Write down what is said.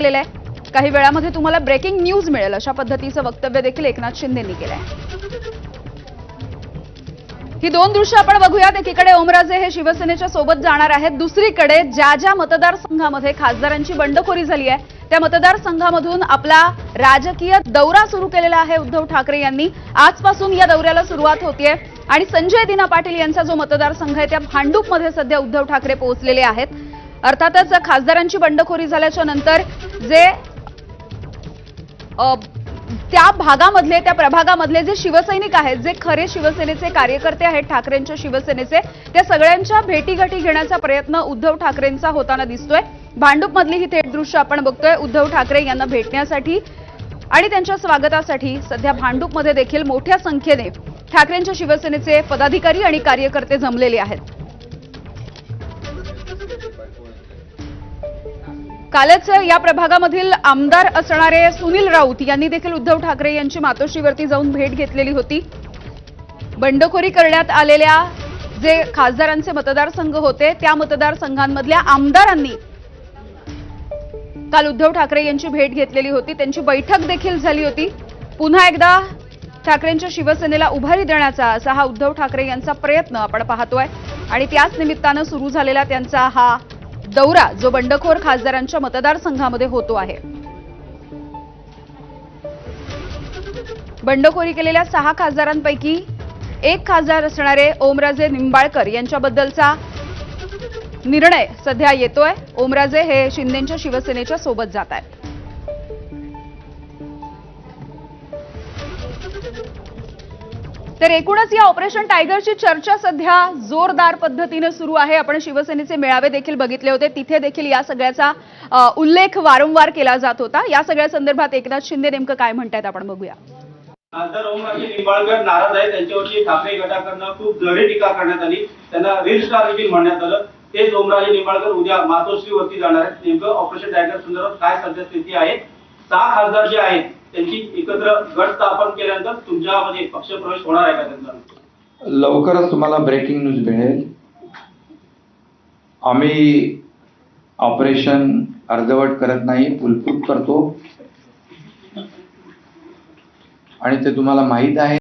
केलेलं आहे। काही वेळामध्ये तुम्हाला ब्रेकिंग न्यूज मिळेल अशा पद्धतीचं वक्तव्य देखील एकनाथ शिंदेंनी केलं आहे। ही दोन दृश्य आपण बघूयात। एकीकडे ओमराजे हे शिवसेनेच्या सोबत जाणार आहेत, दुसरीकडे ज्या ज्या मतदारसंघामध्ये खासदारांची बंडखोरी झाली आहे त्या मतदारसंघामधून आपला राजकीय दौरा सुरू केलेला आहे उद्धव ठाकरे यांनी। आजपासून या दौऱ्याला सुरुवात होतीये आणि संजय दिना पाटील यांचा जो मतदारसंघ आहे त्या भांडूपमध्ये सध्या उद्धव ठाकरे पोहोचलेले आहेत। अर्थातच खासदारांची बंडखोरी झाल्याच्या नंतर जे त्या भागामधले त्या प्रभागामधले जे शिवसैनिक आहेत, जे खरे शिवसेनेचे कार्यकर्ते आहेत ठाकरेंच्या शिवसेनेचे, त्या सगळ्यांच्या भेटीगाठी घेण्याचा प्रयत्न उद्धव ठाकरेंचा होताना दिसतोय। भांडूपमधली ही थेट दृश्य आपण बघतोय। उद्धव ठाकरे यांना भेटण्यासाठी आणि त्यांच्या स्वागतासाठी सध्या भांडूपमध्ये देखील मोठ्या संख्येने ठाकरेंच्या शिवसेनेचे पदाधिकारी आणि कार्यकर्ते जमलेले आहेत। कालच या प्रभागामधील आमदार असणारे सुनील राऊत यांनी देखील उद्धव ठाकरे यांची मातोश्रीवरती जाऊन भेट घेतलेली होती। बंडखोरी करण्यात आलेल्या जे खासदारांचे मतदारसंघ होते त्या मतदारसंघांमधल्या आमदारांनी काल उद्धव ठाकरे यांची भेट घेतलेली होती, त्यांची बैठक देखील झाली होती। पुन्हा एकदा ठाकरेंच्या शिवसेनेला उभारी देण्याचा असा हा उद्धव ठाकरे यांचा प्रयत्न आपण पाहतोय आणि त्याच निमित्तानं सुरू झालेला त्यांचा हा दौरा जो बंडखोर खासदारांच्या मतदारसंघामध्ये होतो आहे। बंडखोरी केलेल्या 6 खासदारांपैकी एक खासदार असणारे ओमराजे निंबाळकर यांच्याबद्दलचा निर्णय सध्या येतोय। ओमराजे हे शिंदेच्या शिवसेनेच्या सोबत जात आहेत। तर एकूणच या ऑपरेशन टायगरची चर्चा सध्या जोरदार पद्धतीने सुरू आहे। आपण शिवसेनेचे मेळावे देखील बघितले होते, तिथे देखील या सगळ्याचा उल्लेख वारंवार केला जात होता। या सगळ्या संदर्भात एकनाथ शिंदे नेमकं काय म्हणतात आपण बघूया। खासदार ओमराजे निंबाळकर नाराज आहेत, त्यांच्यावरती ठाकरे गटाकडून खूप जडी टीका करण्यात आली, त्यांना रील स्टार देखील म्हणण्यात आलं। तेच ओमराजे निंबाळकर उद्या मातोश्रीवरती जाणार आहेत। नेमकं ऑपरेशन टायगर संदर्भात काय सध्या स्थिती आहे, 6 खासदार जे आहेत त्यांची एकत्र गट स्थापन केल्यानंतर तुमच्यामध्ये पक्षप्रवेश होणार आहे का त्यांचा? लवकरच तुम्हाला ब्रेकिंग न्यूज मिळेल। आम्ही ऑपरेशन अर्धवट करत नाही, फुलप्रूफ करतो आणि ते तुम्हाला माहित आहे।